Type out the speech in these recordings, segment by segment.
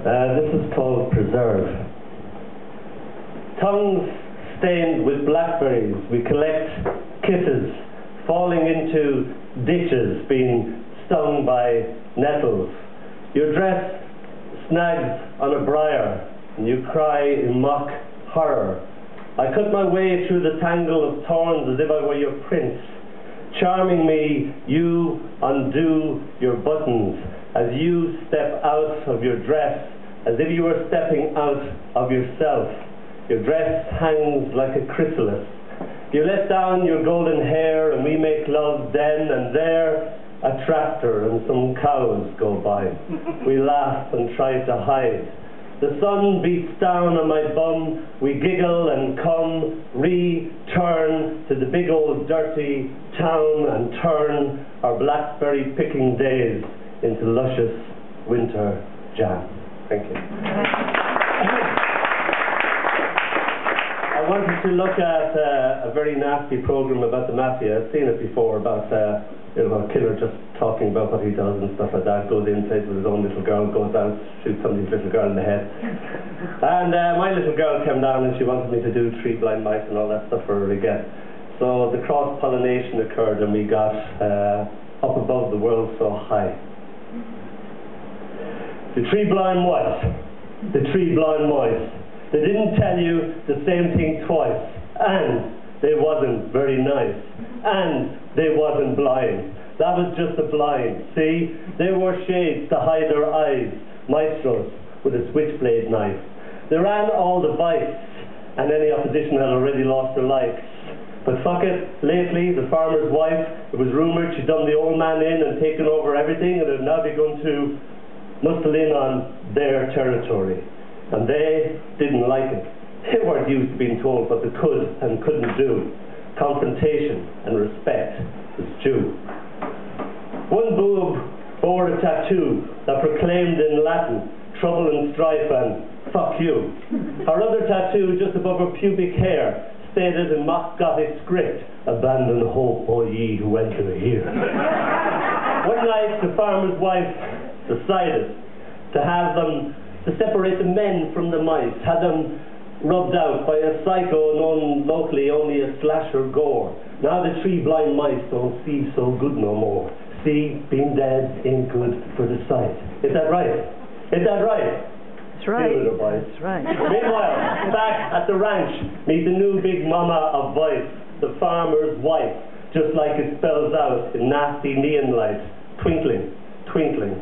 This is called Preserve. Tongues stained with blackberries, we collect kisses, falling into ditches, being stung by nettles. Your dress snags on a briar, and you cry in mock horror. I cut my way through the tangle of thorns as if I were your prince. Charming me, you undo your buttons as you step out of your dress, as if you were stepping out of yourself. Your dress hangs like a chrysalis. You let down your golden hair and we make love then, and there a tractor and some cows go by. We laugh and try to hide. The sun beats down on my bum, we giggle and come, return to the big old dirty town and turn our blackberry picking days into luscious winter jam. Thank you. I wanted to look at a very nasty program about the mafia. I've seen it before, about a killer just talking about what he does and stuff like that, goes in, plays with his own little girl, goes out, shoots somebody's little girl in the head. And my little girl came down and she wanted me to do Three Blind Mice and all that stuff for her again. So the cross-pollination occurred and we got up above the world so high. The three blind mice, the three blind mice. They didn't tell you the same thing twice, and they wasn't very nice, and they wasn't blind. That was just a blind, see? They wore shades to hide their eyes, maestros with a switchblade knife. They ran all the vice, and any opposition had already lost their life. But fuck it, lately, the farmer's wife, it was rumoured she'd done the old man in and taken over everything, and had now begun to muscle in on their territory. And they didn't like it. They weren't used to being told what they could and couldn't do. Confrontation and respect was due. One boob bore a tattoo that proclaimed in Latin, trouble and strife and fuck you. Her other tattoo just above her pubic hair stated in mock Gothic script, abandon hope, O ye who enter here. One night the farmer's wife decided to separate the men from the mice, had them rubbed out by a psycho known locally only as Slasher Gore. Now the three blind mice don't see so good no more. See, being dead ain't good for the sight. Is that right? Is that right? That's right. That's right. Meanwhile, back at the ranch, meet the new big mama of vice, the farmer's wife, just like it spells out in nasty neon lights, twinkling, twinkling,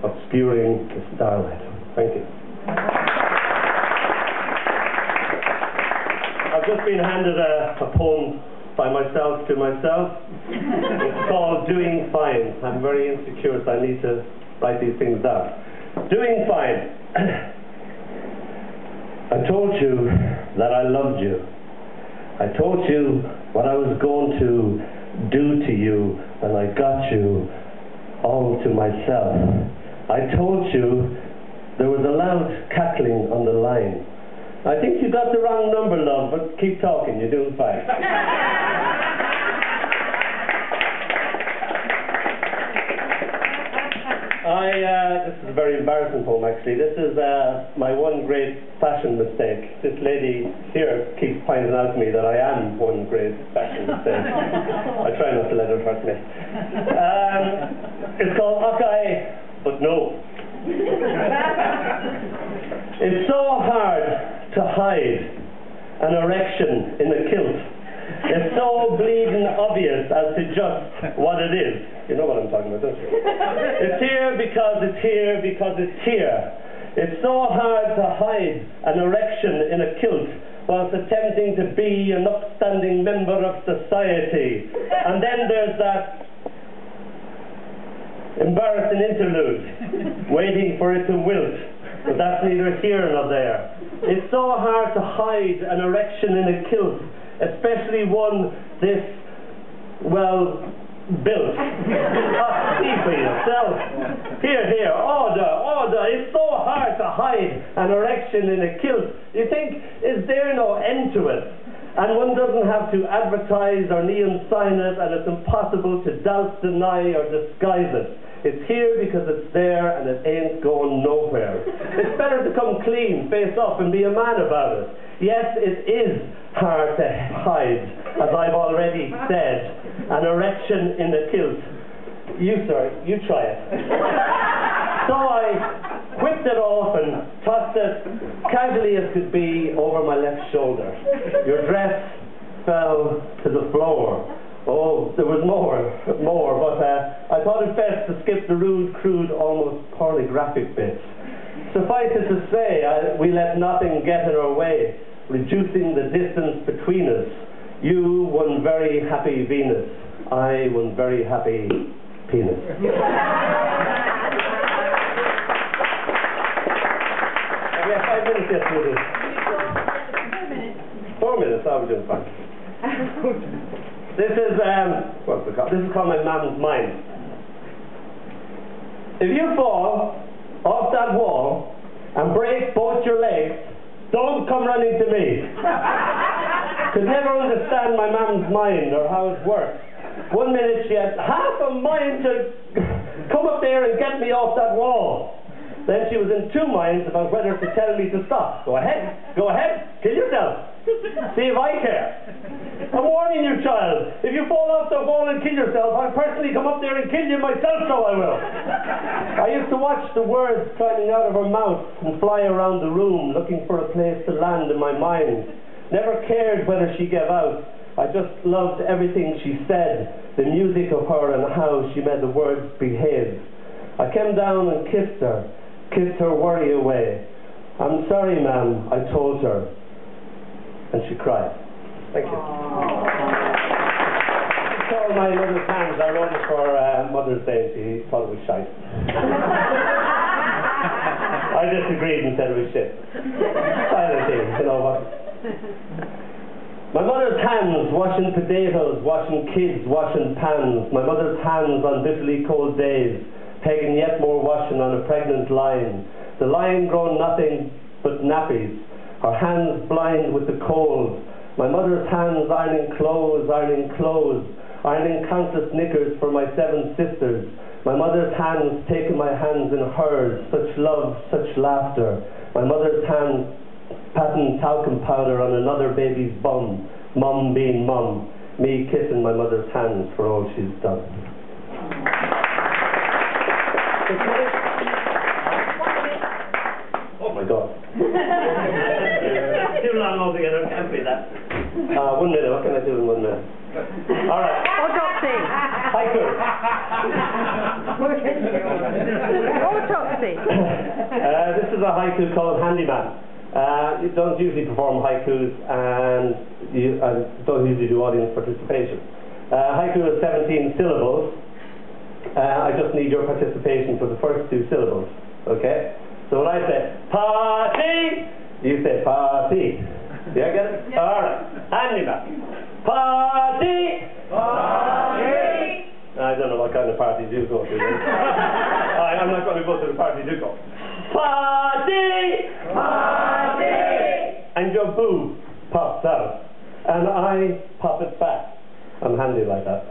obscuring the starlight. Thank you. I've just been handed a poem by myself to myself. It's called Doing Fine. I'm very insecure, so I need to write these things down. Doing fine. I told you that I loved you. I told you what I was going to do to you when I got you all to myself. I told you there was a loud cackling on the line. I think you got the wrong number, love, but keep talking, you're doing fine. This is a very embarrassing poem, actually. This is my one great fashion mistake. This lady here keeps pointing out to me that I am one great fashion mistake. I try not to let her hurt me. It's called Ockeye, but no. It's so hard to hide an erection in a kilt. It's so bleeding obvious as to just what it is. You know what I'm talking about, don't you? It's here because it's here because it's here. It's so hard to hide an erection in a kilt whilst attempting to be an upstanding member of society. And then there's that embarrassing interlude, waiting for it to wilt. But that's neither here nor there. It's so hard to hide an erection in a kilt, especially one this, well, built. See for yourself. Here, order. It's so hard to hide an erection in a kilt. You think, is there no end to it? And one doesn't have to advertise or neon sign it, and it's impossible to doubt, deny, or disguise it. It's here because it's there and it ain't going nowhere. It's better to come clean, face up and be a man about it. Yes, it is hard to hide, as I've already said. An erection in a kilt. You, sir, you try it. So I whipped it off and tossed it casually as could be over my left shoulder. Your dress fell to the floor. Oh, there was more, but I thought it best to skip the rude, crude, almost pornographic bits. Suffice it to say, we let nothing get in our way, reducing the distance between us. You, one very happy Venus. I, one very happy penis. We have 5 minutes yet to do this. 4 minutes, I was doing fine. This is, what's it called? This is called My Mam's Mind. If you fall off that wall and break both your legs, don't come running to me. Could never understand my mam's mind or how it works. 1 minute she had half a mind to come up there and get me off that wall. Then she was in 2 minds about whether to tell me to stop. Go ahead, kill yourself. See if I care. I'm warning you, child. If you fall off the wall and kill yourself, I'll personally come up there and kill you myself, so I will. I used to watch the words climbing out of her mouth and fly around the room, looking for a place to land in my mind. Never cared whether she gave out. I just loved everything she said, the music of her and how she made the words behave. I came down and kissed her worry away. I'm sorry, ma'am, I told her. And she cried. Thank you. It's all my mother's hands. I wrote it for Mother's Day. She thought it was shite. I disagreed and said it was shit. Silently, you know what? My mother's hands washing potatoes, washing kids, washing pans. My mother's hands on bitterly cold days, pegging yet more washing on a pregnant line. The line grown nothing but nappies. Her hands blind with the cold. My mother's hands ironing clothes, ironing countless knickers for my 7 sisters. My mother's hands taking my hands in hers, such love, such laughter. My mother's hands patting talcum powder on another baby's bum, mum being mum, me kissing my mother's hands for all she's done. Oh my God. Too long altogether, can't be that. 1 minute, what can I do in 1 minute? Alright. Autopsy. Haiku. Autopsy. This is a haiku called Handyman. You don't usually perform haikus and you don't usually do audience participation. Haiku is 17 syllables. I just need your participation for the first 2 syllables. Okay? So when I say party, you say party. Do you get it? Yeah. Alright. Handyman. Party! Party! I don't know what kind of parties you go to. I'm not going to go to the parties you go. Party! Party! And your boo pops out. And I pop it back. I'm handy like that.